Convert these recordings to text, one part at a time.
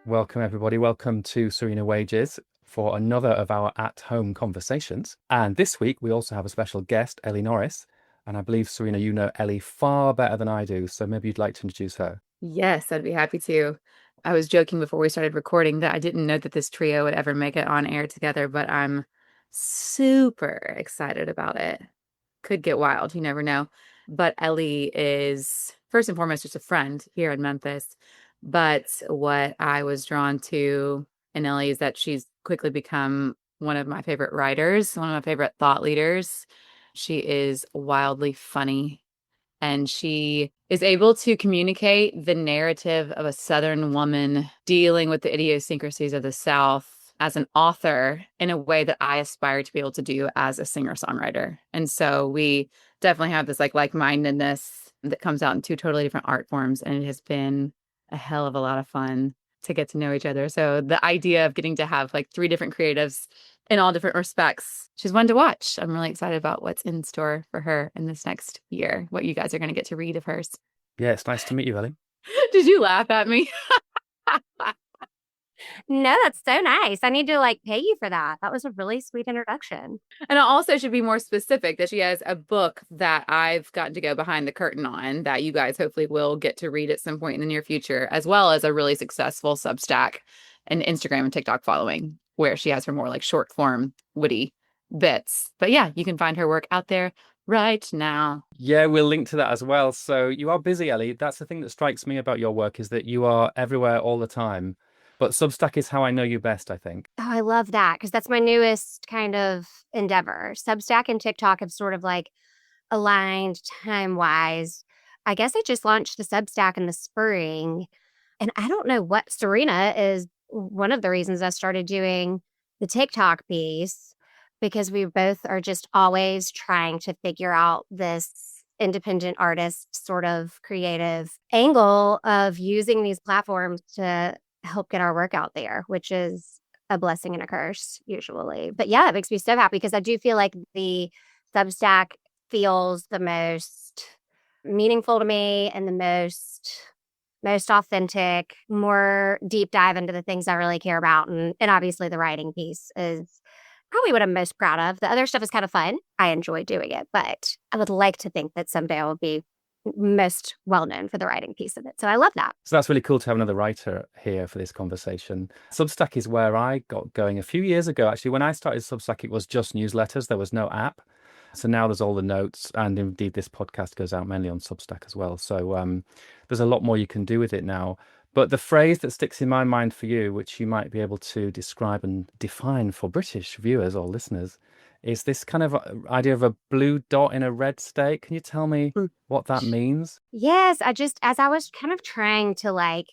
Welcome, everybody. Welcome to Serena Wages for another of our at-home conversations. And this week, we also have a special guest, Ellie Norris. And I believe, Serena, you know Ellie far better than I do. So maybe you'd like to introduce her. Yes, I'd be happy to. I was joking before we started recording that I didn't know that this trio would ever make it on air together, but I'm super excited about it. Could get wild, you never know. But Ellie is first and foremost just a friend here in Memphis. But what I was drawn to in Ellie is that she's quickly become one of my favorite writers, one of my favorite thought leaders. She is wildly funny and she is able to communicate the narrative of a Southern woman dealing with the idiosyncrasies of the South as an author in a way that I aspire to be able to do as a singer-songwriter. And so we definitely have this like-mindedness that comes out in two totally different art forms, and it has been a hell of a lot of fun to get to know each other. So the idea of getting to have like three different creatives in all different respects. She's one to watch. I'm really excited about what's in store for her in this next year, what you guys are going to get to read of hers. Yeah, it's nice to meet you, Ellie. Did you laugh at me? No, that's so nice. I need to like pay you for that. That was a really sweet introduction. And I also should be more specific that she has a book that I've gotten to go behind the curtain on that you guys hopefully will get to read at some point in the near future, as well as a really successful Substack and Instagram and TikTok following where she has her more like short form, witty bits. But yeah, you can find her work out there right now. Yeah, we'll link to that as well. So you are busy, Ellie. That's the thing that strikes me about your work is that you are everywhere all the time. But Substack is how I know you best, I think. Oh, I love that because that's my newest kind of endeavor. Substack and TikTok have sort of like aligned time wise. I guess I just launched the Substack in the spring. And I don't know what Serena is one of the reasons I started doing the TikTok piece because we both are just always trying to figure out this independent artist sort of creative angle of using these platforms to help get our work out there, which is a blessing and a curse usually. But yeah, it makes me so happy because I do feel like the Substack feels the most meaningful to me and the most authentic, more deep dive into the things I really care about. And obviously the writing piece is probably what I'm most proud of. The other stuff is kind of fun. I enjoy doing it, but I would like to think that someday I will be most well known for the writing piece of it. So I love that. So that's really cool to have another writer here for this conversation. Substack is where I got going a few years ago. Actually, when I started Substack, it was just newsletters. There was no app. So now there's all the notes, and indeed this podcast goes out mainly on Substack as well. So there's a lot more you can do with it now. But the phrase that sticks in my mind for you, which you might be able to describe and define for British viewers or listeners, is this kind of idea of a blue dot in a red state. Can you tell me what that means? Yes, as I was kind of trying to like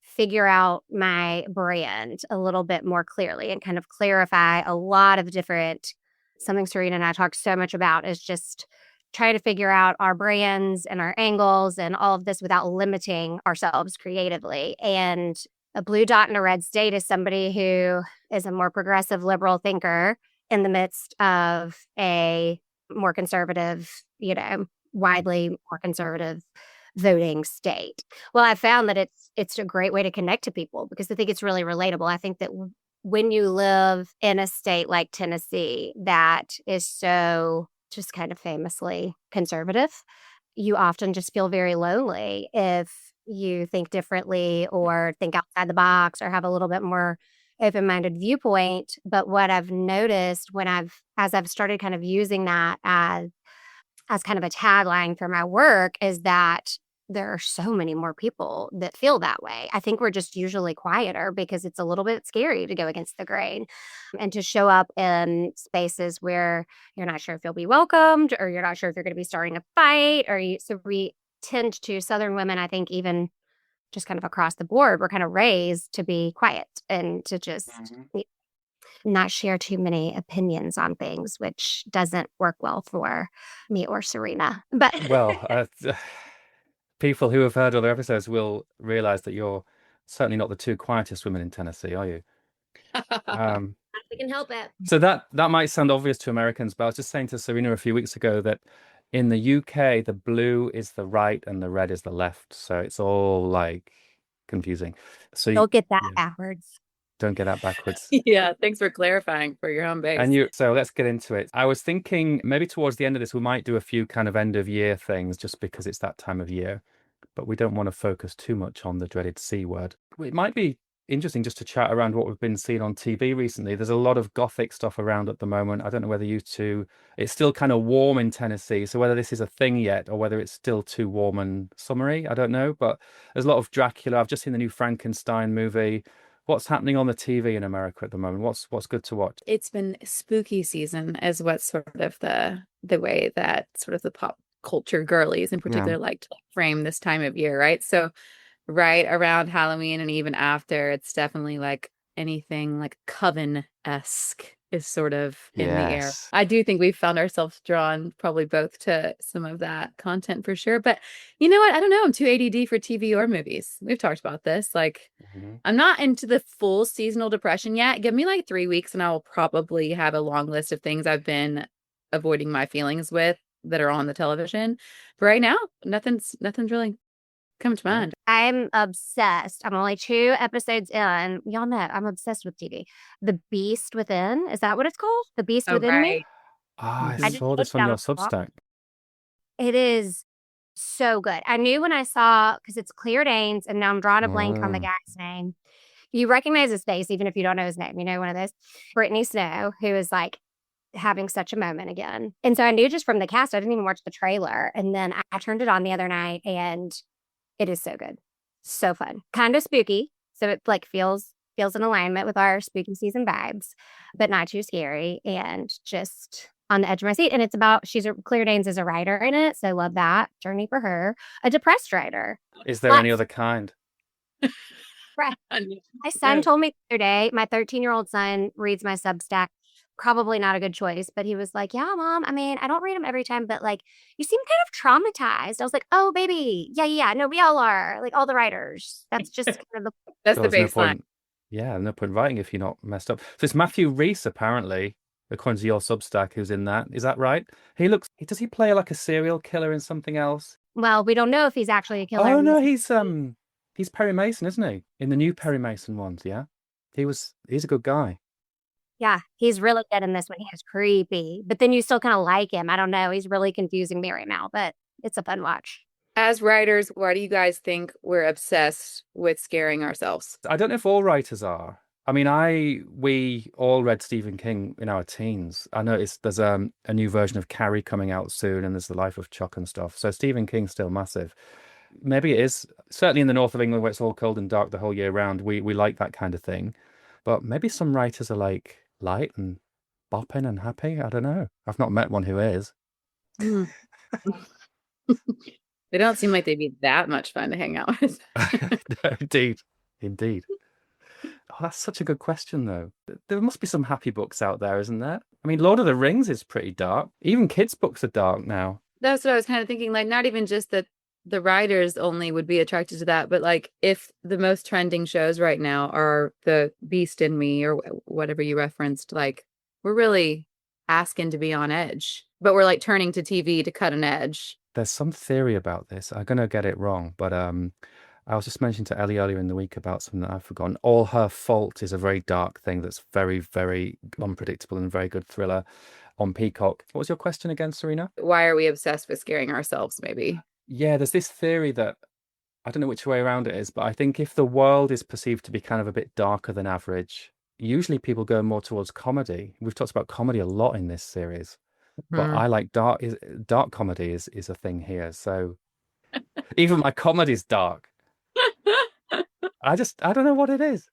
figure out my brand a little bit more clearly and kind of clarify a lot of different, something Serena and I talked so much about is just trying to figure out our brands and our angles and all of this without limiting ourselves creatively. And a blue dot in a red state is somebody who is a more progressive liberal thinker in the midst of a more conservative, widely more conservative voting state. Well, I found that it's a great way to connect to people because I think it's really relatable. I think that when you live in a state like Tennessee that is so just kind of famously conservative, you often just feel very lonely if you think differently or think outside the box or have a little bit more open-minded viewpoint. But what I've noticed as I've started kind of using that as kind of a tagline for my work is that there are so many more people that feel that way. I think we're just usually quieter because it's a little bit scary to go against the grain and to show up in spaces where you're not sure if you'll be welcomed or you're not sure if you're going to be starting a fight so we tend to Southern women, I think even just kind of across the board, we're kind of raised to be quiet and to just not share too many opinions on things, which doesn't work well for me or Serena. But Well, people who have heard other episodes will realize that you're certainly not the two quietest women in Tennessee, are you? Um, we can help it. so that might sound obvious to Americans, but I was just saying to Serena a few weeks ago that in the UK, the blue is the right and the red is the left. So it's all like confusing. So Don't get that yeah, backwards. don't get that backwards. Yeah, thanks for clarifying for your home base. So let's get into it. I was thinking maybe towards the end of this, we might do a few kind of end of year things just because it's that time of year, but we don't want to focus too much on the dreaded C word. It might be interesting just to chat around what we've been seeing on TV recently. There's a lot of gothic stuff around at the moment. I don't know whether you two, it's still kind of warm in Tennessee, so whether this is a thing yet or whether it's still too warm and summery, I don't know, but there's a lot of Dracula. I've just seen the new Frankenstein movie. What's happening on the TV in America at the moment? What's good to watch? It's been spooky season is what's sort of the way that sort of the pop culture girlies in particular like to frame this time of year, right? So right around Halloween and even after, it's definitely like anything like Coven-esque is sort of in the air. Yes. I do think we've found ourselves drawn probably both to some of that content for sure. But you know what? I don't know. I'm too ADD for TV or movies. We've talked about this. Like, I'm not into the full seasonal depression yet. Give me like 3 weeks and I'll probably have a long list of things I've been avoiding my feelings with that are on the television. But right now, nothing's really come to mind. I'm obsessed. I'm only 2 episodes in. Y'all know I'm obsessed with TV. The Beast Within. Is that what it's called? The Beast Within Me? I I just saw this looked on your down the clock. Substack. It is so good. I knew when I saw, because it's Claire Danes, and now I'm drawing a blank on the guy's name. You recognize his face, even if you don't know his name. You know, one of those. Brittany Snow, who is like having such a moment again. And so I knew just from the cast, I didn't even watch the trailer. And then I turned it on the other night, and it is so good. So fun. Kind of spooky. So it like feels in alignment with our spooky season vibes, but not too scary and just on the edge of my seat. And it's about Claire Danes is a writer in it. So I love that journey for her. A depressed writer. Is there any other kind? My son told me the other day, my 13-year-old son reads my Substack. Probably not a good choice, but he was like, yeah, Mom, I mean, I don't read them every time, but like, you seem kind of traumatized. I was like, oh, baby. Yeah. No, we all are. Like, all the writers. That's just kind of That's the baseline. No point writing if you're not messed up. So it's Matthew Rhys, apparently, according to your Substack, who's in that. Is that right? Does he play like a serial killer in something else? Well, we don't know if he's actually a killer. Oh, no, he's Perry Mason, isn't he? In the new Perry Mason ones, yeah? He's a good guy. Yeah, he's really good in this one. He is creepy, but then you still kind of like him. I don't know. He's really confusing me right now, but it's a fun watch. As writers, why do you guys think we're obsessed with scaring ourselves? I don't know if all writers are. I mean, we all read Stephen King in our teens. I noticed there's a new version of Carrie coming out soon, and there's The Life of Chuck and stuff. So Stephen King's still massive. Maybe it is. Certainly in the north of England, where it's all cold and dark the whole year round, we like that kind of thing. But maybe some writers are like light and bopping and happy. I don't know. I've not met one who is. They don't seem like they'd be that much fun to hang out with. No, indeed. Oh, that's such a good question, though. There must be some happy books out there, isn't there? I mean, Lord of the Rings is pretty dark. Even kids' books are dark now. That's what I was kind of thinking. Like, not even just that the writers only would be attracted to that, but like if the most trending shows right now are The Beast in Me or whatever you referenced, like we're really asking to be on edge, but we're like turning to TV to cut an edge. There's some theory about this. I'm going to get it wrong, but I was just mentioning to Ellie earlier in the week about something that I've forgotten. All Her Fault is a very dark thing that's very, very unpredictable and very good thriller on Peacock. What was your question again, Serena? Why are we obsessed with scaring ourselves, maybe? Yeah, there's this theory that, I don't know which way around it is, but I think if the world is perceived to be kind of a bit darker than average, usually people go more towards comedy. We've talked about comedy a lot in this series, but I like dark comedy is a thing here. So even my comedy's dark. I don't know what it is.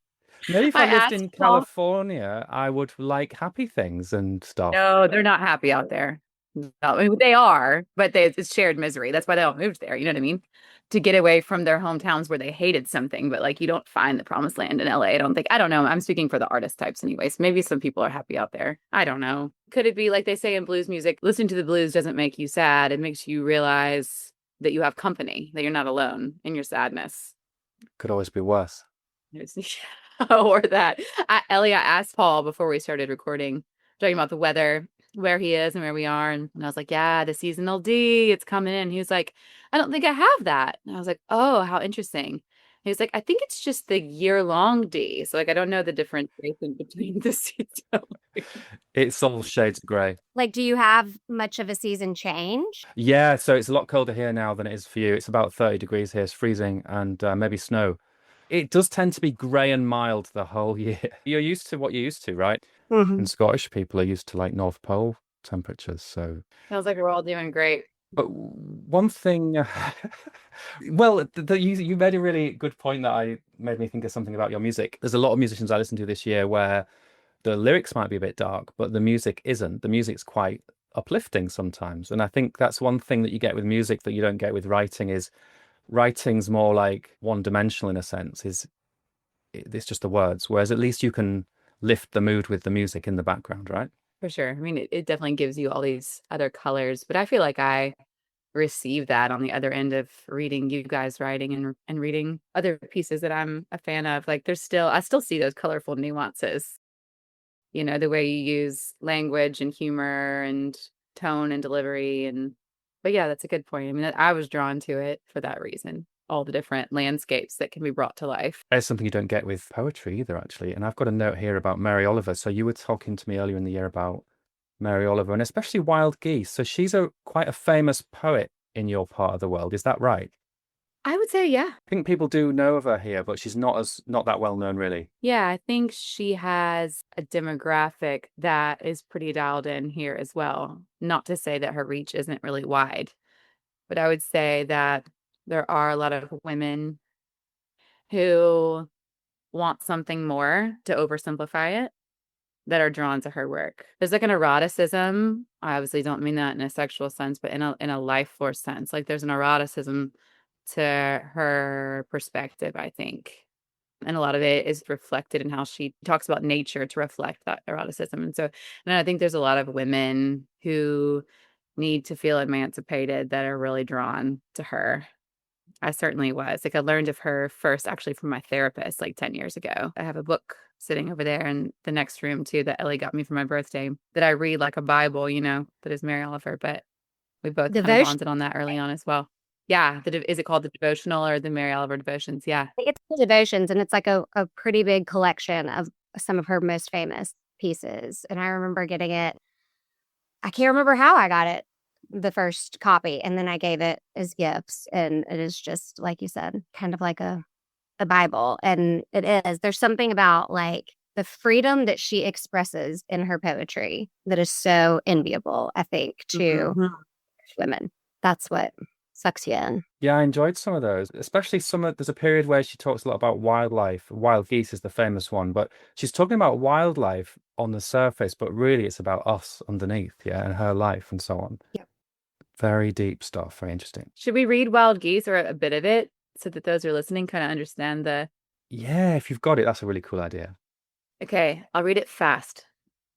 Maybe if I lived in California, I would like happy things and stuff. No, they're not happy out there. No, I mean, they are, but it's shared misery. That's why they all moved there. You know what I mean? To get away from their hometowns where they hated something, but like you don't find the promised land in LA. I don't know. I'm speaking for the artist types anyways. Maybe some people are happy out there. I don't know. Could it be like they say in blues music, listening to the blues doesn't make you sad. It makes you realize that you have company, that you're not alone in your sadness. Could always be worse. Or that. Ellie, I asked Paul before we started recording, talking about the weather, where he is and where we are. And I was like, yeah, the seasonal D, it's coming in. He was like, I don't think I have that. And I was like, oh, how interesting. He's like, I think it's just the year-long D. So like, I don't know the differentiation between the seasons. It's all shades of grey. Like, do you have much of a season change? Yeah, so it's a lot colder here now than it is for you. It's about 30 degrees here. It's freezing and maybe snow. It does tend to be grey and mild the whole year. You're used to what you're used to, right? Mm-hmm. And Scottish people are used to like North Pole temperatures. So, Sounds like we're all doing great. but one thing, well, you made a really good point that I made me think of something about your music. There's a lot of musicians I listened to this year where the lyrics might be a bit dark, but the music isn't. The music's quite uplifting sometimes. And I think that's one thing that you get with music that you don't get with writing is writing's more like one dimensional in a sense, it's just the words. Whereas at least you can lift the mood with the music in the background, right? For sure. I mean, it definitely gives you all these other colors, but I feel like I receive that on the other end of reading you guys writing and reading other pieces that I'm a fan of. Like I still see those colorful nuances, the way you use language and humor and tone and delivery. But yeah, that's a good point. I mean, I was drawn to it for that reason. All the different landscapes that can be brought to life. It's something you don't get with poetry either, actually. And I've got a note here about Mary Oliver. So you were talking to me earlier in the year about Mary Oliver and especially Wild Geese. So she's quite a famous poet in your part of the world. Is that right? I would say, yeah. I think people do know of her here, but she's not that well known, really. Yeah, I think she has a demographic that is pretty dialed in here as well. Not to say that her reach isn't really wide, but I would say that there are a lot of women who want something more to oversimplify it that are drawn to her work. There's like an eroticism. I obviously don't mean that in a sexual sense, but in a life force sense. Like there's an eroticism to her perspective, I think. And a lot of it is reflected in how she talks about nature to reflect that eroticism. And I think there's a lot of women who need to feel emancipated that are really drawn to her. I certainly was. Like I learned of her first actually from my therapist like 10 years ago. I have a book sitting over there in the next room too that Ellie got me for my birthday that I read like a Bible, that is Mary Oliver, but we both kind of bonded on that early on as well. Yeah. Is it called the devotional or the Mary Oliver devotions? Yeah. It's the devotions, and it's like a pretty big collection of some of her most famous pieces. And I remember getting it. I can't remember how I got it, the first copy, and then I gave it as gifts. And it is just, like you said, kind of like a Bible. And it is. There's something about like the freedom that she expresses in her poetry that is so enviable, I think, to women. That's what sucks you in. Yeah, I enjoyed some of those, especially there's a period where she talks a lot about wildlife. Wild geese is the famous one, but she's talking about wildlife on the surface, but really it's about us underneath, yeah, and her life and so on. Yep. Very deep stuff, very interesting. Should we read Wild Geese or a bit of it so that those who are listening kind of understand Yeah, if you've got it, that's a really cool idea. Okay, I'll read it fast.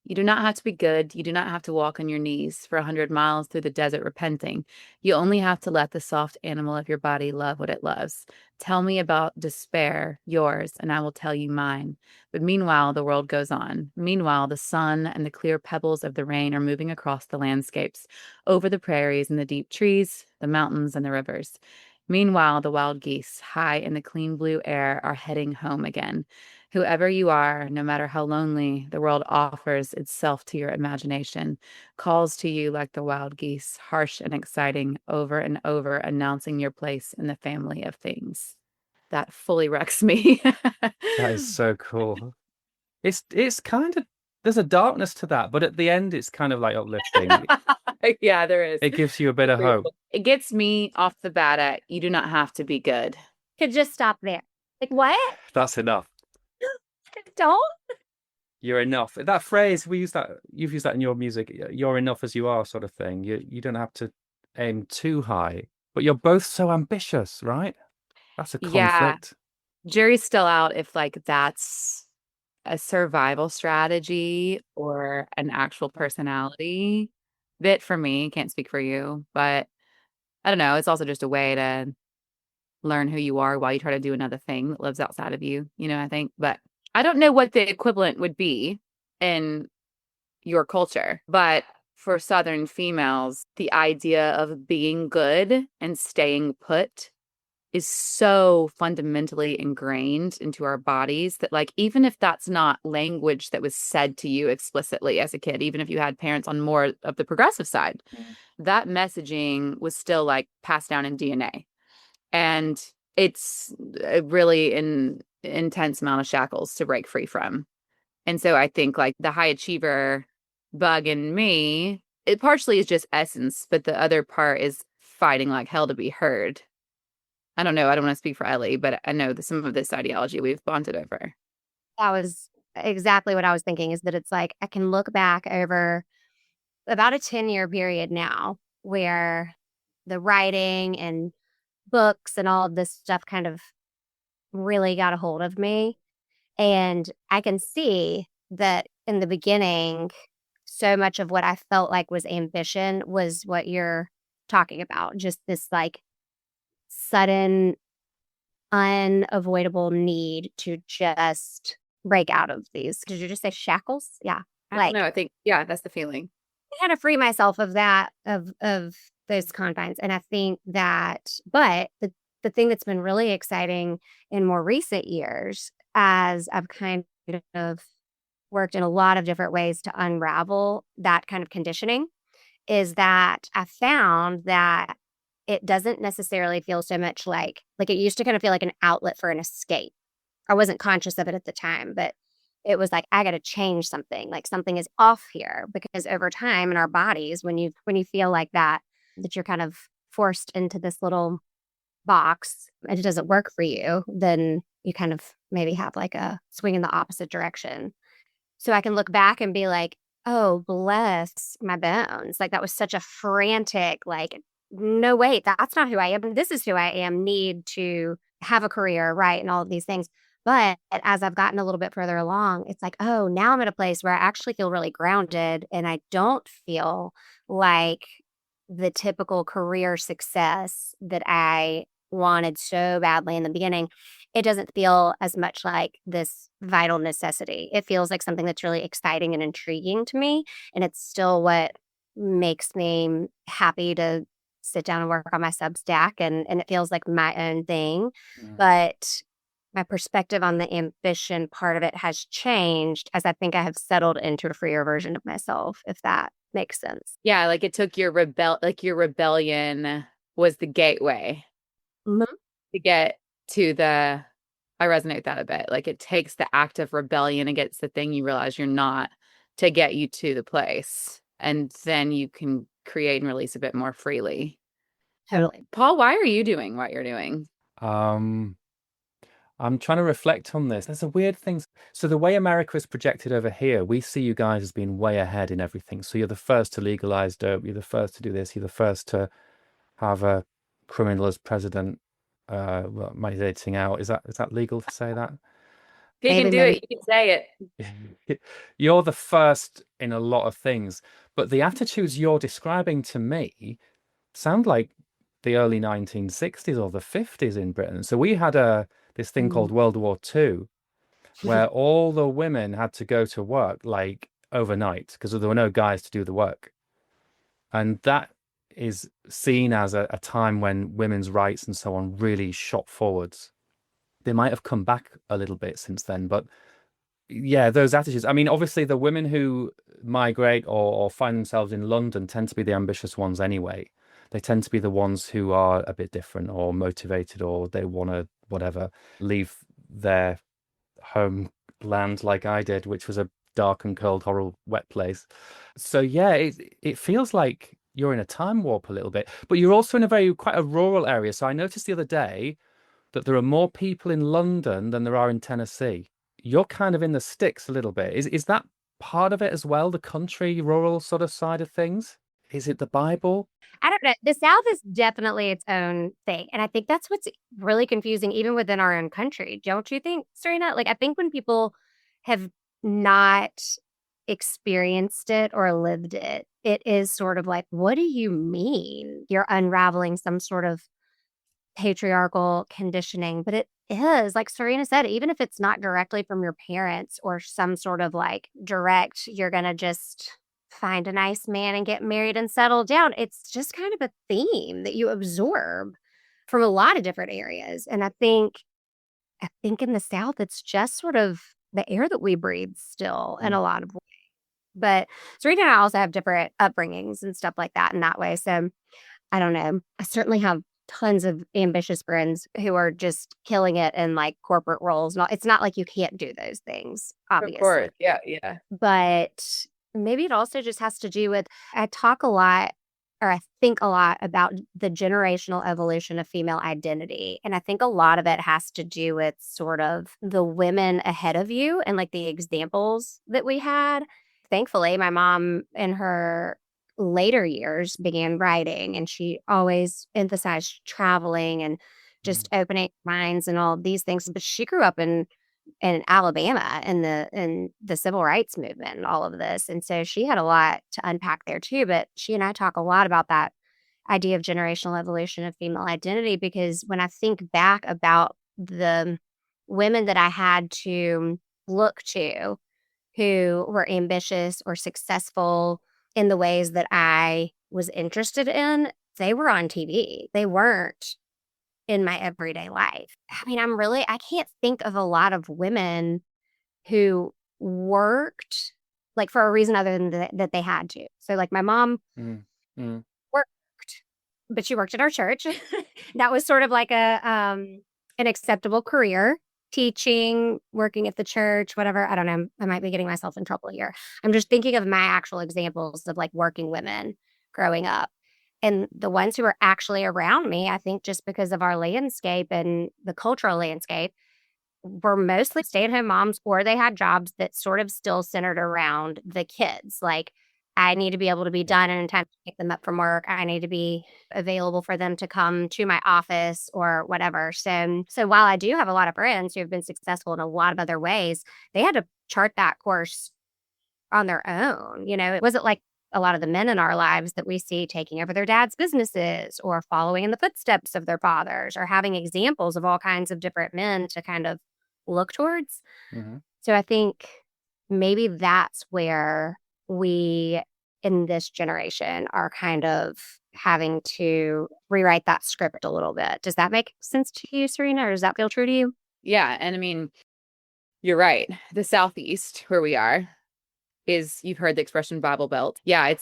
You do not have to be good. You do not have to walk on your knees for 100 miles through the desert repenting. You only have to let the soft animal of your body love what it loves. Tell me about despair, yours, and I will tell you mine. But meanwhile, the world goes on. Meanwhile, the sun and the clear pebbles of the rain are moving across the landscapes, over the prairies and the deep trees, the mountains and the rivers. Meanwhile, the wild geese, high in the clean blue air, are heading home again. Whoever you are, no matter how lonely, the world offers itself to your imagination, calls to you like the wild geese, harsh and exciting, over and over, announcing your place in the family of things. That fully wrecks me. That is so cool. It's kind of, there's a darkness to that, but at the end it's kind of like uplifting. Yeah, there is. It gives you a bit of hope. It gets me off the bat at you do not have to be good. Could just stop there. Like, what? That's enough. Don't. You're enough. That phrase, you've used that in your music, you're enough as you are, sort of thing. You don't have to aim too high, but you're both so ambitious, right? That's a conflict. Jury's still out if like that's a survival strategy or an actual personality bit for me. Can't speak for you, but I don't know. It's also just a way to learn who you are while you try to do another thing that lives outside of you, I think. But I don't know what the equivalent would be in your culture, but for Southern females, the idea of being good and staying put is so fundamentally ingrained into our bodies that, like, even if that's not language that was said to you explicitly as a kid, even if you had parents on more of the progressive side, that messaging was still like passed down in DNA. And it's a really intense amount of shackles to break free from. And so I think like the high achiever bug in me, it partially is just essence, but the other part is fighting like hell to be heard. I don't know. I don't want to speak for Ellie, but I know that some of this ideology we've bonded over. That was exactly what I was thinking, is that it's like I can look back over about a 10-year period now where the writing and books and all of this stuff kind of really got a hold of me. And I can see that in the beginning, so much of what I felt like was ambition was what you're talking about. Just this like sudden, unavoidable need to just break out of these. Did you just say shackles? Yeah. I don't know. I think, yeah, that's the feeling. I kind of free myself of that, of those confines. And I think that, but the thing that's been really exciting in more recent years, as I've kind of worked in a lot of different ways to unravel that kind of conditioning, is that I found that it doesn't necessarily feel so much like it used to kind of feel like an outlet for an escape. I wasn't conscious of it at the time, but it was like, I got to change something. Like something is off here, because over time in our bodies, when you feel like that you're kind of forced into this little box and it doesn't work for you, then you kind of maybe have like a swing in the opposite direction. So I can look back and be like, oh, bless my bones. Like that was such a frantic, like, no, wait, that's not who I am. This is who I am, need to have a career, right? And all of these things. But as I've gotten a little bit further along, it's like, oh, now I'm at a place where I actually feel really grounded and I don't feel like the typical career success that I wanted so badly in the beginning. It doesn't feel as much like this vital necessity. It feels like something that's really exciting and intriguing to me. And it's still what makes me happy to sit down and work on my Substack. And it feels like my own thing. But my perspective on the ambition part of it has changed as I think I have settled into a freer version of myself, if that makes sense. Yeah, like it took your rebellion was the gateway to get to the, I resonate with that a bit. Like it takes the act of rebellion against the thing you realize you're not to get you to the place. And then you can create and release a bit more freely. Totally. Paul, why are you doing what you're doing? I'm trying to reflect on this. There's a weird thing. So the way America is projected over here, we see you guys as being way ahead in everything. So you're the first to legalize dope. You're the first to do this. You're the first to have a criminal as president. Meditating out. Is that legal to say that? If you can do it, you can say it. You're the first in a lot of things. But the attitudes you're describing to me sound like the early 1960s or the 50s in Britain. So we had this thing called World War II, where all the women had to go to work like overnight because there were no guys to do the work. And that is seen as a time when women's rights and so on really shot forwards. They might have come back a little bit since then, but yeah, those attitudes. I mean, obviously the women who migrate or find themselves in London tend to be the ambitious ones anyway. They tend to be the ones who are a bit different or motivated, or they want to, whatever, leave their homeland like I did, which was a dark and cold, horrible, wet place. So yeah, it feels like you're in a time warp a little bit, but you're also in quite a rural area. So I noticed the other day that there are more people in London than there are in Tennessee. You're kind of in the sticks a little bit. Is that part of it as well, the country, rural sort of side of things? Is it the Bible? I don't know. The South is definitely its own thing. And I think that's what's really confusing, even within our own country. Don't you think, Serena? Like, I think when people have not experienced it or lived it, it is sort of like, what do you mean you're unraveling some sort of patriarchal conditioning? But it is, like Serena said, even if it's not directly from your parents or some sort of like direct, you're going to just find a nice man and get married and settle down. It's just kind of a theme that you absorb from a lot of different areas. And I think in the South, it's just sort of the air that we breathe still in a lot of ways. But Serena and I also have different upbringings and stuff like that in that way. So I don't know. I certainly have tons of ambitious friends who are just killing it in like corporate roles. It's not like you can't do those things, Of obviously. course. Yeah. Yeah. But maybe it also just has to do with I talk a lot or I think a lot about the generational evolution of female identity. And I think a lot of it has to do with sort of the women ahead of you and like the examples that we had. Thankfully, my mom in her later years began writing, and she always emphasized traveling and just opening minds and all of these things. But she grew up in Alabama in the civil rights movement and all of this. And so she had a lot to unpack there too. But she and I talk a lot about that idea of generational evolution of female identity, because when I think back about the women that I had to look to who were ambitious or successful in the ways that I was interested in, they were on TV. They weren't in my everyday life. I mean, I can't think of a lot of women who worked like for a reason other than that they had to. So like my mom Mm. Mm. worked, but she worked at our church. That was sort of like an acceptable career, teaching, working at the church, whatever. I don't know. I might be getting myself in trouble here. I'm just thinking of my actual examples of like working women growing up. And the ones who were actually around me, I think just because of our landscape and the cultural landscape, were mostly stay-at-home moms, or they had jobs that sort of still centered around the kids. Like, I need to be able to be done in time to pick them up from work. I need to be available for them to come to my office or whatever. So while I do have a lot of friends who have been successful in a lot of other ways, they had to chart that course on their own. You know, it wasn't like a lot of the men in our lives that we see taking over their dad's businesses or following in the footsteps of their fathers or having examples of all kinds of different men to kind of look towards. Mhm. So I think maybe that's where we in this generation are kind of having to rewrite that script a little bit. Does that make sense to you, Serena, or does that feel true to you? Yeah. And I mean, you're right. The Southeast, where we are, you've heard the expression Bible Belt. Yeah,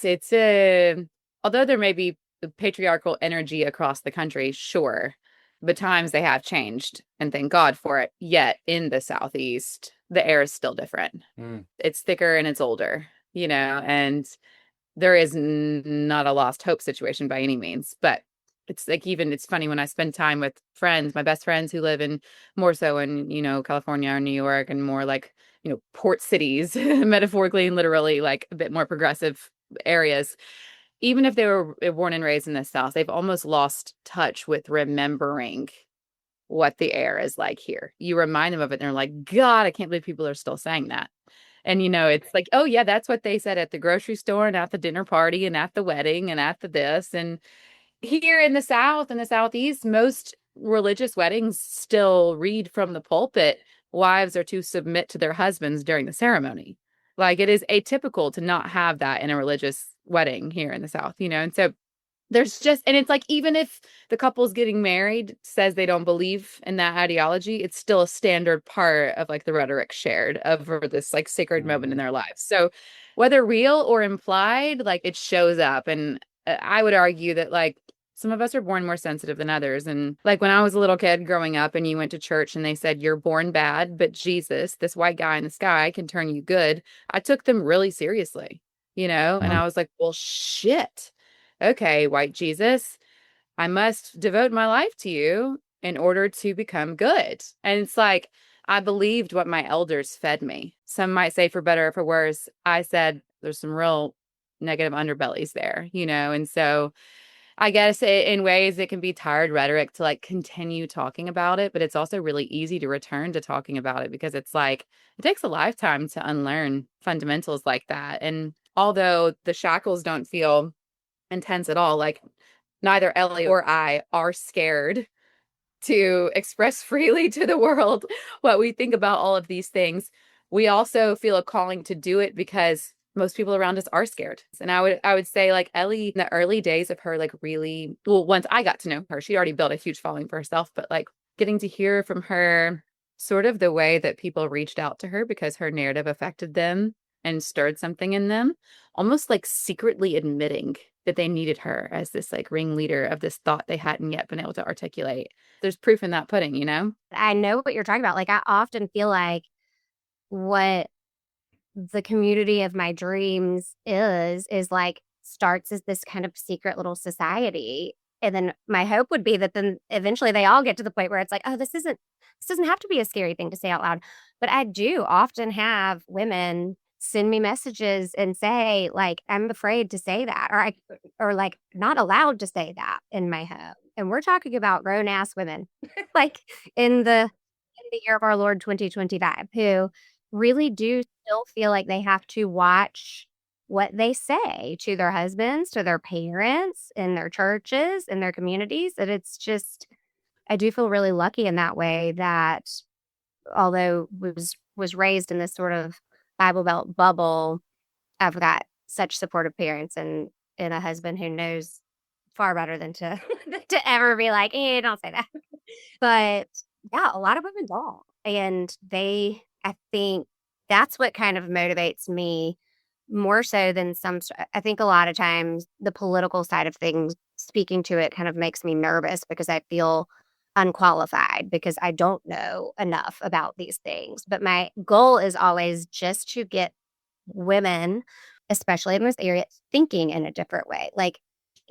although there may be patriarchal energy across the country, sure, but times they have changed, and thank God for it. Yet in the Southeast, the air is still different. Mm. It's thicker and it's older, and there is not a lost hope situation by any means, but it's like, even it's funny when I spend time with friends, my best friends who live in more so in, California or New York, and more like, port cities, metaphorically and literally, like a bit more progressive areas. Even if they were born and raised in the South, they've almost lost touch with remembering what the air is like here. You remind them of it, and they're like, God, I can't believe people are still saying that. And, it's like, oh, yeah, that's what they said at the grocery store and at the dinner party and at the wedding and at the this. And here in the South and the Southeast, most religious weddings still read from the pulpit, wives are to submit to their husbands during the ceremony. Like, it is atypical to not have that in a religious wedding here in the South, and so and it's like, even if the couple's getting married says they don't believe in that ideology, it's still a standard part of like the rhetoric shared over this like sacred moment in their lives. So whether real or implied, like, it shows up. And I would argue that like some of us are born more sensitive than others. And like when I was a little kid growing up and you went to church and they said, you're born bad, but Jesus, this white guy in the sky, can turn you good, I took them really seriously, and I was like, well, shit. Okay, white Jesus, I must devote my life to you in order to become good. And it's like, I believed what my elders fed me. Some might say for better or for worse. I said there's some real negative underbellies there, and so I guess in ways it can be tired rhetoric to like continue talking about it, but it's also really easy to return to talking about it, because it's like, it takes a lifetime to unlearn fundamentals like that. And although the shackles don't feel intense at all, like, neither Ellie or I are scared to express freely to the world what we think about all of these things. We also feel a calling to do it because most people around us are scared. And I would say like Ellie, in the early days of her, like really, well, once I got to know her, she'd already built a huge following for herself, but like getting to hear from her sort of the way that people reached out to her because her narrative affected them and stirred something in them, almost like secretly admitting that they needed her as this like ringleader of this thought they hadn't yet been able to articulate. There's proof in that pudding, you know? I know what you're talking about. Like, I often feel like what the community of my dreams is like starts as this kind of secret little society. And then my hope would be that then eventually they all get to the point where it's like, oh, this doesn't have to be a scary thing to say out loud. But I do often have women send me messages and say, like, I'm afraid to say that, or like not allowed to say that in my home. And we're talking about grown ass women, like in the year of our Lord 2025, who really do still feel like they have to watch what they say to their husbands, to their parents, in their churches, in their communities. And it's just, I do feel really lucky in that way that although was raised in this sort of Bible Belt bubble, I've got such supportive parents and a husband who knows far better than to to ever be like, don't say that. But yeah, a lot of women don't. And I think that's what kind of motivates me more so than I think a lot of times the political side of things, speaking to it kind of makes me nervous because I feel unqualified because I don't know enough about these things. But my goal is always just to get women, especially in this area, thinking in a different way. Like,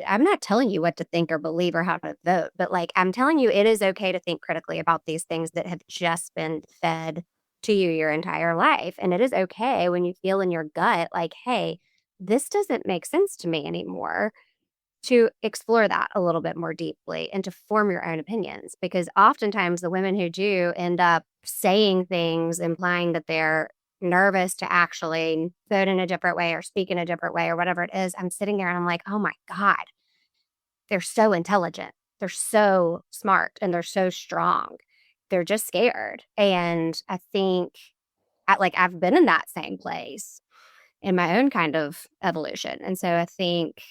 I'm not telling you what to think or believe or how to vote, but like I'm telling you, it is okay to think critically about these things that have just been fed to you your entire life. And it is okay when you feel in your gut, like, hey, this doesn't make sense to me anymore, to explore that a little bit more deeply and to form your own opinions. Because oftentimes the women who do end up saying things implying that they're nervous to actually vote in a different way or speak in a different way or whatever it is, I'm sitting there and I'm like, oh my God, they're so intelligent. They're so smart and they're so strong. They're just scared. And I think I've been in that same place in my own kind of evolution. And so I think,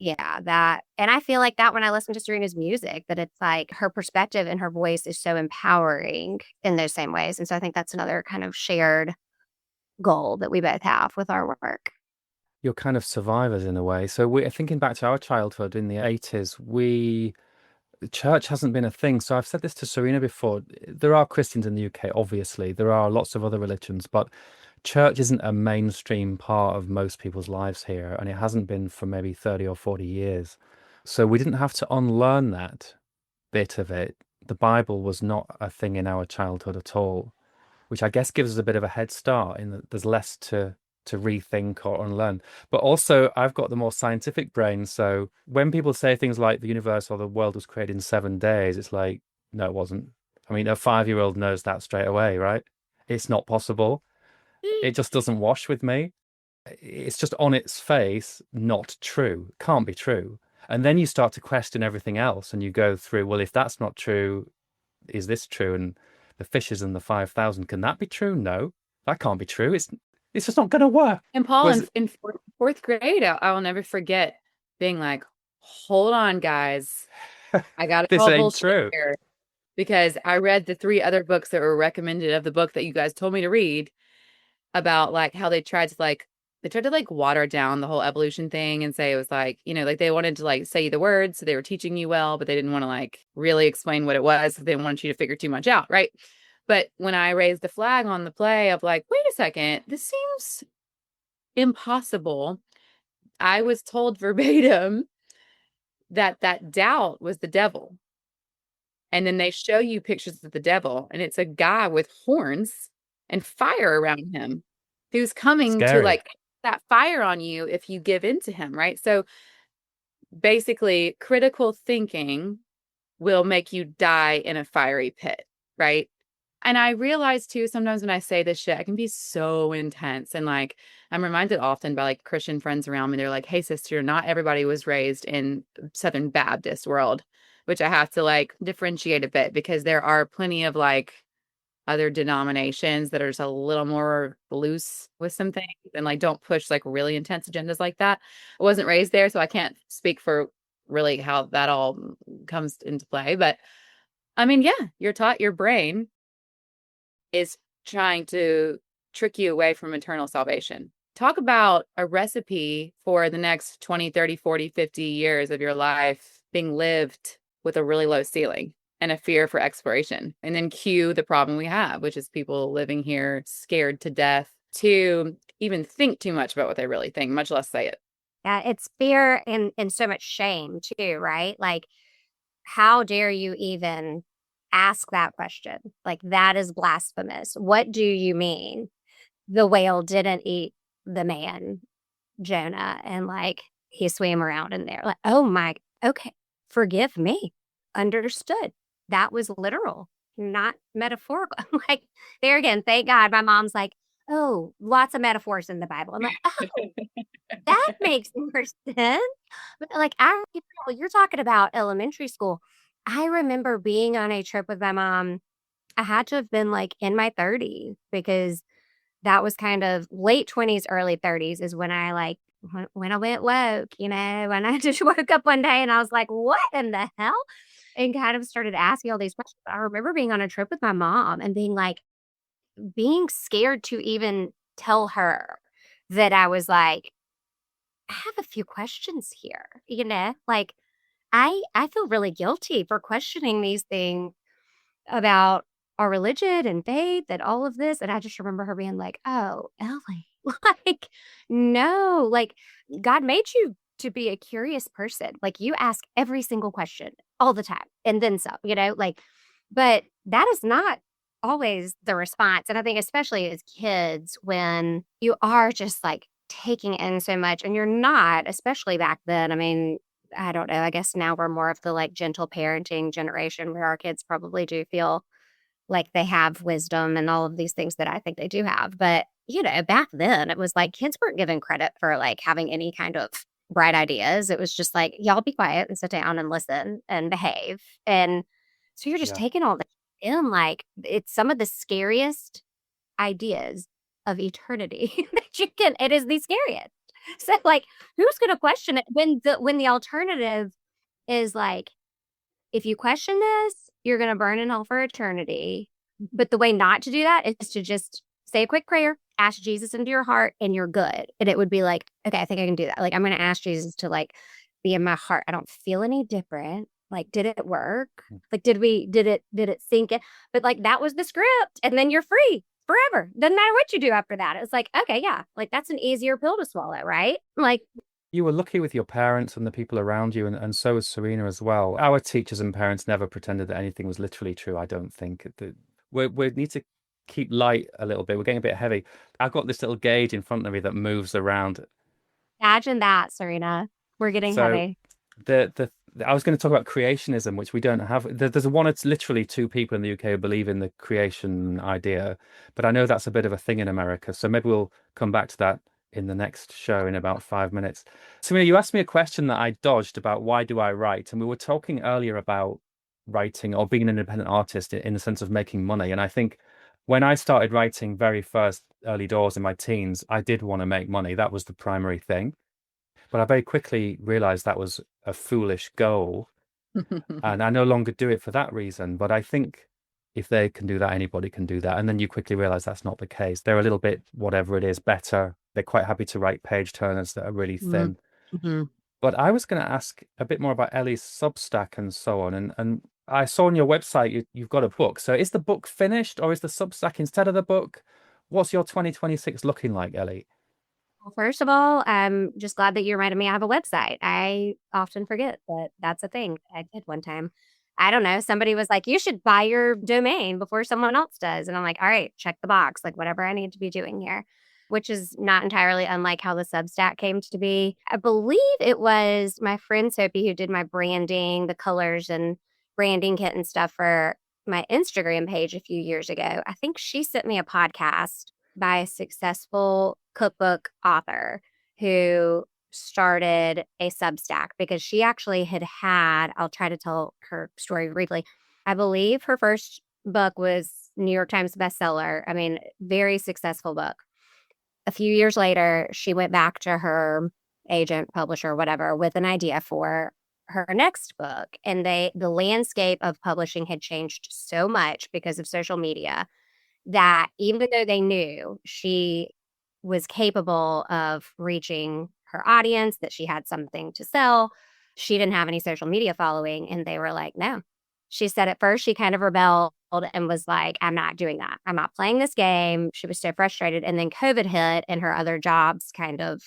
yeah, that, and I feel like that when I listen to Serena's music, that it's like her perspective and her voice is so empowering in those same ways. And so I think that's another kind of shared goal that we both have with our work. You're kind of survivors in a way. So we're thinking back to our childhood in the 80s. The church hasn't been a thing. So I've said this to Serena before. There are Christians in the UK, obviously. There are lots of other religions, but church isn't a mainstream part of most people's lives here, and it hasn't been for maybe 30 or 40 years. So we didn't have to unlearn that bit of it. The Bible was not a thing in our childhood at all, which I guess gives us a bit of a head start in that there's less to rethink or unlearn. But also, I've got the more scientific brain. So when people say things like the universe or the world was created in 7 days, it's like, no, it wasn't. I mean, a 5-year-old knows that straight away, right? It's not possible. It just doesn't wash with me. It's just on its face, not true. Can't be true. And then you start to question everything else and you go through, well, if that's not true, is this true? And the fishes and the 5,000, can that be true? No, that can't be true. It's just not going to work. And Paul, Was in fourth grade, I will never forget being like, hold on, guys. I got to this call ain't bullshit true. here. Because I read the 3 other books that were recommended of the book that you guys told me to read about like how they tried to like water down the whole evolution thing and say it was like, like they wanted to like say the words, so they were teaching you well, but they didn't want to like really explain what it was. They didn't want you to figure too much out, right? But when I raised the flag on the play of like, wait a second, this seems impossible, I was told verbatim that doubt was the devil. And then they show you pictures of the devil, and it's a guy with horns and fire around him who's coming to like that fire on you if you give in to him, right? So basically, critical thinking will make you die in a fiery pit, right? And I realize too, sometimes when I say this shit, I can be so intense. And like, I'm reminded often by like Christian friends around me. They're like, hey, sister, not everybody was raised in Southern Baptist world, which I have to like differentiate a bit because there are plenty of like other denominations that are just a little more loose with some things and like don't push like really intense agendas like that. I wasn't raised there, so I can't speak for really how that all comes into play. But I mean, yeah, you're taught your brain is trying to trick you away from eternal salvation. Talk about a recipe for the next 20, 30, 40, 50 years of your life being lived with a really low ceiling and a fear for exploration. And then cue the problem we have, which is people living here scared to death to even think too much about what they really think, much less say it. Yeah, it's fear and so much shame too, right? Like, how dare you even ask that question? Like, that is blasphemous. What do you mean? The whale didn't eat the man, Jonah, and like he swam around in there. Like, oh my, okay, forgive me. Understood. That was literal, not metaphorical. I'm like, there again, thank God my mom's like, oh, lots of metaphors in the Bible. I'm like, oh, that makes more sense. But like, you're talking about elementary school. I remember being on a trip with my mom. I had to have been like in my 30s because that was kind of late 20s, early 30s is when I like when I went woke, when I just woke up one day and I was like, what in the hell? And kind of started asking all these questions. I remember being on a trip with my mom and being scared to even tell her that I was like, I have a few questions here, like I feel really guilty for questioning these things about our religion and faith and all of this. And I just remember her being like, oh, Ellie, like, no, like God made you to be a curious person. Like you ask every single question all the time and then some, but that is not always the response. And I think especially as kids, when you are just like taking in so much and you're not, especially back then. I mean, I don't know. I guess now we're more of the like gentle parenting generation where our kids probably do feel like they have wisdom and all of these things that I think they do have. But, back then it was like kids weren't given credit for like having any kind of bright ideas. It was just like, y'all be quiet and sit down and listen and behave. And so you're just Yeah. taking all that in. Like it's some of the scariest ideas of eternity that it is the scariest. So like, who's going to question it when the alternative is like, if you question this, you're going to burn in hell for eternity. But the way not to do that is to just say a quick prayer, ask Jesus into your heart, and you're good. And it would be like, okay, I think I can do that. Like, I'm going to ask Jesus to like be in my heart. I don't feel any different. Like, did it work? Like, did it sink in? But like, that was the script. And then you're free forever. Doesn't matter what you do after that. It's like, okay, yeah, like that's an easier pill to swallow, right? Like, You were lucky with your parents and the people around you, and so was Serena as well. Our teachers and parents never pretended that anything was literally true, I don't think. We need to keep light a little bit. We're getting a bit heavy. I've got this little gauge in front of me that moves around. imagine that, Serena. We're getting So heavy. the I was going to talk about creationism, which we don't have. There's one. It's literally two people in the UK who believe in the creation idea, but I know that's a bit of a thing in America. So maybe we'll come back to that in the next show in about 5 minutes. Samina, you asked me a question that I dodged about why do I write, and we were talking earlier about writing or being an independent artist in the sense of making money. And I think when I started writing very first early doors in my teens, I did want to make money. That was the primary thing. But I very quickly realized that was a foolish goal. And I no longer do it for that reason. But I think if they can do that, anybody can do that. And then you quickly realize that's not the case. They're a little bit, whatever it is, better. They're quite happy to write page turners that are really thin. Mm-hmm. But I was going to ask a bit more about Ellie's Substack and so on. And I saw on your website you've got a book. So is the book finished or is the Substack instead of the book? What's your 2026 looking like, Ellie? Well, first of all, I'm just glad that you reminded me I have a website. I often forget that that's a thing. I did one time. I don't know. Somebody was like, you should buy your domain before someone else does. And I'm like, all right, check the box, like whatever I need to be doing here, which is not entirely unlike how the Substack came to be. I believe it was my friend Sophie who did my branding, the colors and branding kit and stuff for my Instagram page a few years ago. I think she sent me a podcast by a successful cookbook author who started a Substack because she actually I'll try to tell her story briefly. I believe her first book was New York Times bestseller. I mean, very successful book. A few years later, she went back to her agent, publisher, whatever, with an idea for her next book. And the landscape of publishing had changed so much because of social media that even though they knew she was capable of reaching her audience, that she had something to sell, she didn't have any social media following. And they were like, no. She said at first she kind of rebelled and was like, I'm not doing that. I'm not playing this game. She was so frustrated. And then COVID hit and her other jobs kind of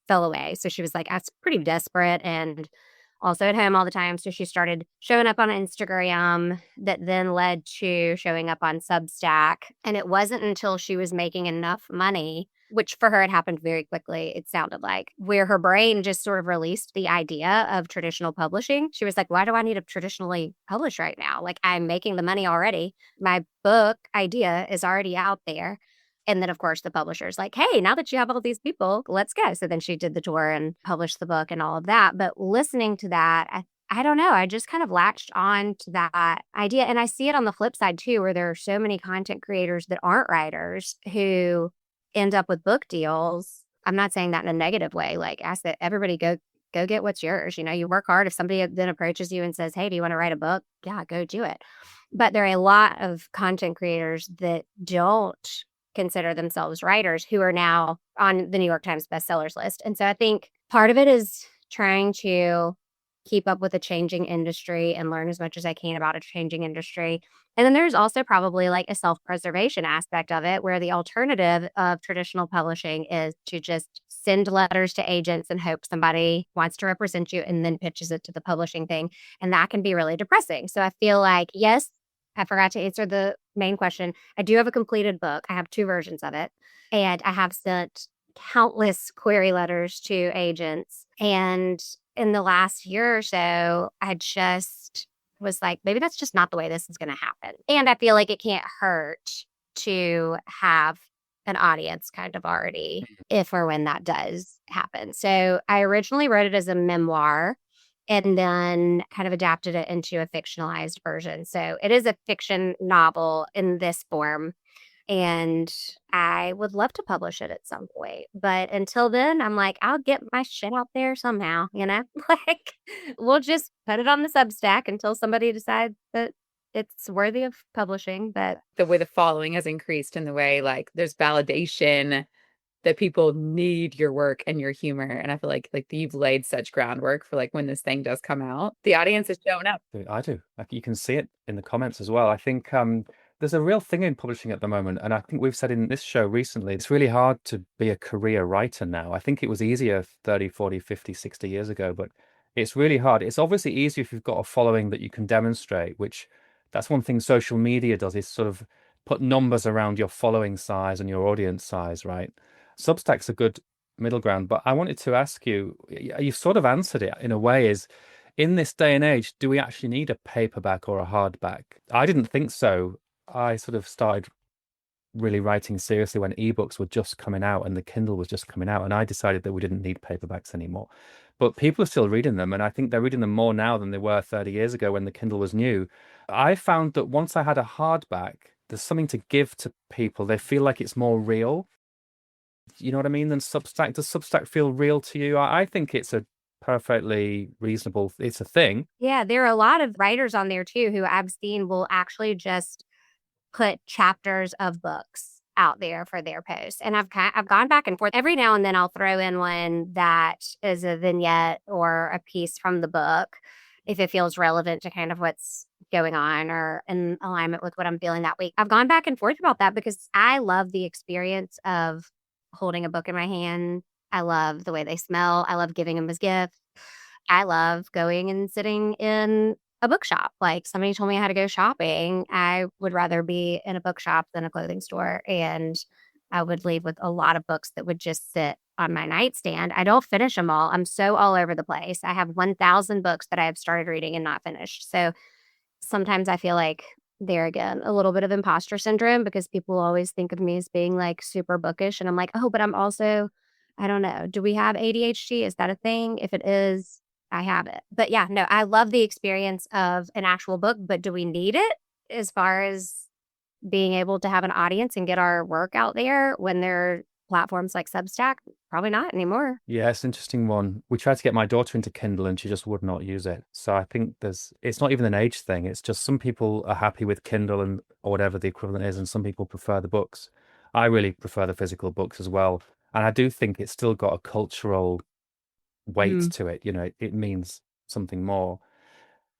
fell away. So she was like, I was pretty desperate and also at home all the time. So she started showing up on Instagram, that then led to showing up on Substack. And it wasn't until she was making enough money, which for her, it happened very quickly, it sounded like, where her brain just sort of released the idea of traditional publishing. She was like, why do I need to traditionally publish right now? Like, I'm making the money already. My book idea is already out there. And then, of course, the publisher's like, hey, now that you have all these people, let's go. So then she did the tour and published the book and all of that. But listening to that, I don't know. I just kind of latched on to that idea. And I see it on the flip side, too, where there are so many content creators that aren't writers who end up with book deals. I'm not saying that in a negative way. Like, ask that everybody go get what's yours. You know, you work hard. If somebody then approaches you and says, hey, do you want to write a book? Yeah, go do it. But there are a lot of content creators that don't consider themselves writers who are now on the New York Times bestsellers list. And so I think part of it is trying to keep up with a changing industry and learn as much as I can about a changing industry. And then there's also probably like a self-preservation aspect of it, where the alternative of traditional publishing is to just send letters to agents and hope somebody wants to represent you and then pitches it to the publishing thing. And that can be really depressing. So I feel like, yes, I forgot to answer the main question. I do have a completed book. I have 2 versions of it. And I have sent countless query letters to agents. And in the last year or so, I just was like, maybe that's just not the way this is going to happen. And I feel like it can't hurt to have an audience kind of already if or when that does happen. So I originally wrote it as a memoir and then kind of adapted it into a fictionalized version. So it is a fiction novel in this form. And I would love to publish it at some point. But until then, I'm like, I'll get my shit out there somehow, you know? Like, we'll just put it on the Substack until somebody decides that it's worthy of publishing. But The way the following has increased in the way like there's validation that people need your work and your humor. And I feel like you've laid such groundwork for like when this thing does come out, the audience is showing up. I do. Like, you can see it in the comments as well. I think there's a real thing in publishing at the moment. And I think we've said in this show recently, it's really hard to be a career writer now. I think it was easier 30, 40, 50, 60 years ago, but it's really hard. It's obviously easier if you've got a following that you can demonstrate, which that's one thing social media does, is sort of put numbers around your following size and your audience size, right? Substack's a good middle ground, but I wanted to ask you, you've sort of answered it in a way, is in this day and age, do we actually need a paperback or a hardback? I didn't think so. I sort of started really writing seriously when ebooks were just coming out and the Kindle was just coming out, and I decided that we didn't need paperbacks anymore. But people are still reading them, and I think they're reading them more now than they were 30 years ago when the Kindle was new. I found that once I had a hardback, there's something to give to people. They feel like it's more real. You know what I mean? Than Substack. Does Substack feel real to you? I think it's a perfectly reasonable, it's a thing. yeah, there are a lot of writers on there too who I've seen will actually just put chapters of books out there for their posts. And I've gone back and forth. Every now and then I'll throw in one that is a vignette or a piece from the book if it feels relevant to kind of what's going on or in alignment with what I'm feeling that week. I've gone back and forth about that because I love the experience of holding a book in my hand. I love the way they smell. I love giving them as gifts. I love going and sitting in a bookshop. Like, somebody told me I had to go shopping. I would rather be in a bookshop than a clothing store. And I would leave with a lot of books that would just sit on my nightstand. I don't finish them all. I'm so all over the place. I have 1,000 books that I have started reading and not finished. So sometimes I feel like, there again, a little bit of imposter syndrome because people always think of me as being like super bookish. And I'm like, oh, but I'm also, I don't know. Do we have ADHD? Is that a thing? If it is, I have it. But yeah, no, I love the experience of an actual book, but do we need it as far as being able to have an audience and get our work out there when there are platforms like Substack? Probably not anymore. Yeah, it's an interesting one. We tried to get my daughter into Kindle and she just would not use it. So I think it's not even an age thing. It's just some people are happy with Kindle and or whatever the equivalent is, and some people prefer the books. I really prefer the physical books as well. And I do think it's still got a cultural weight to it. It means something more.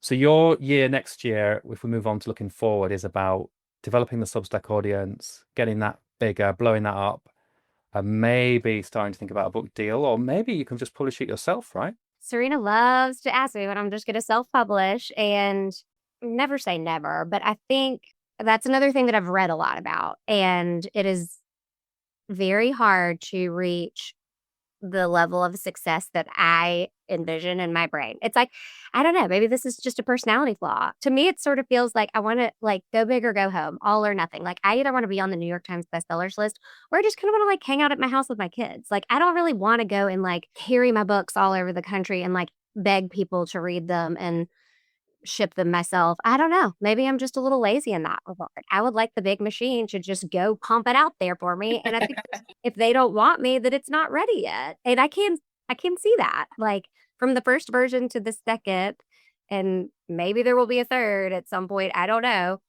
So your year next year, if we move on to looking forward, is about developing the Substack audience, getting that bigger, blowing that up, and maybe starting to think about a book deal, or maybe you can just publish it yourself, right? Serena loves to ask me when I'm just going to self-publish, and never say never, but I think that's another thing that I've read a lot about, and it is very hard to reach the level of success that I envision in my brain. It's like, I don't know, maybe this is just a personality flaw. To me, it sort of feels like I want to like go big or go home, all or nothing. Like I either want to be on the New York Times bestsellers list or I just kind of want to like hang out at my house with my kids. Like I don't really want to go and like carry my books all over the country and like beg people to read them and ship them myself. I don't know. Maybe I'm just a little lazy in that regard. I would like the big machine to just go pump it out there for me. And I think if they don't want me, that it's not ready yet. And I can see that. Like from the first version to the second, and maybe there will be a third at some point. I don't know.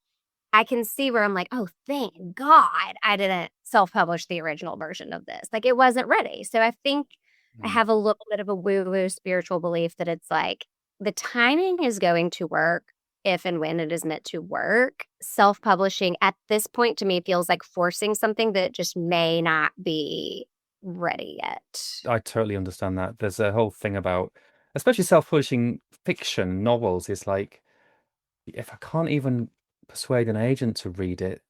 I can see where I'm like, oh, thank God I didn't self-publish the original version of this. Like it wasn't ready. So I think I have a little bit of a woo-woo spiritual belief that it's like the timing is going to work if and when it is meant to work. Self-publishing at this point to me feels like forcing something that just may not be ready yet. I totally understand that. There's a whole thing about, especially self-publishing fiction novels, is like, if I can't even persuade an agent to read it,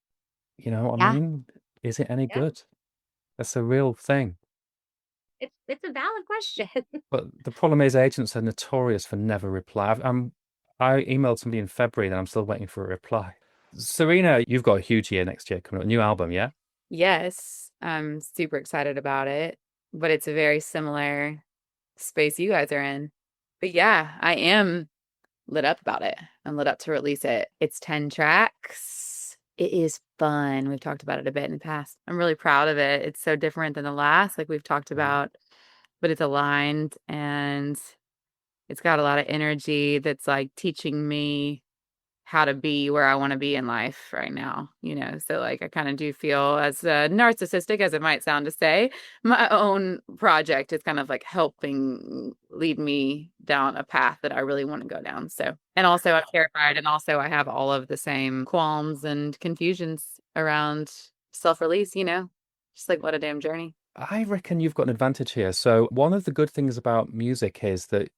you know what I Yeah. mean? Is it any Yeah. good? That's a real thing. It's a valid question. But the problem is agents are notorious for never reply. I emailed somebody in February and I'm still waiting for a reply. Serena, you've got a huge year next year coming up, a new album, yeah? Yes, I'm super excited about it, but it's a very similar space you guys are in. But yeah, I am lit up about it. I'm lit up to release it. It's 10 tracks. It is fun. We've talked about it a bit in the past. I'm really proud of it. It's so different than the last, like we've talked about, but it's aligned and it's got a lot of energy that's like teaching me how to be where I want to be in life right now, So like I kind of do feel as narcissistic as it might sound to say, my own project is kind of like helping lead me down a path that I really want to go down. So, and also I'm terrified, and also I have all of the same qualms and confusions around self-release, just like what a damn journey. I reckon you've got an advantage here. So one of the good things about music is that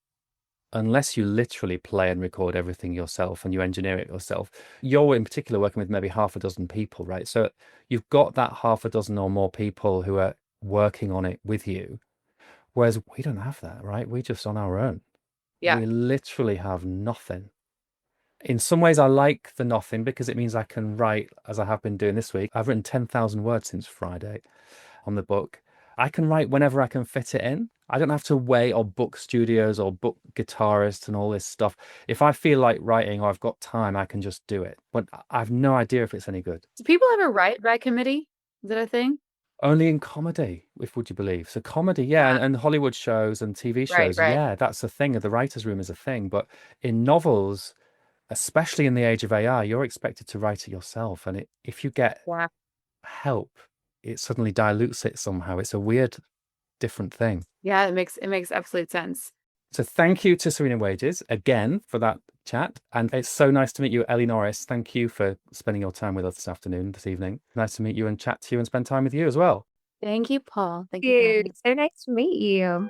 unless you literally play and record everything yourself and you engineer it yourself, you're in particular working with maybe half a dozen people, right? So you've got that half a dozen or more people who are working on it with you. Whereas we don't have that, right? We're just on our own. Yeah. We literally have nothing. In some ways, I like the nothing because it means I can write, as I have been doing this week. I've written 10,000 words since Friday on the book. I can write whenever I can fit it in. I don't have to wait or book studios or book guitarists and all this stuff. If I feel like writing or I've got time, I can just do it. But I have no idea if it's any good. Do people ever write by committee? Is that a thing? Only in comedy, if would you believe. So comedy, yeah, and Hollywood shows and TV shows, Right. yeah, that's a thing. The writer's room is a thing. But in novels, especially in the age of AI, you're expected to write it yourself. And if you get Wow. help, it suddenly dilutes it somehow. It's a weird, different thing. Yeah, it makes absolute sense. So thank you to Serena Wages again for that chat. And it's so nice to meet you, Ellie Norris. Thank you for spending your time with us this evening. Nice to meet you and chat to you and spend time with you as well. Thank you, Paul. Thank you. So nice to meet you.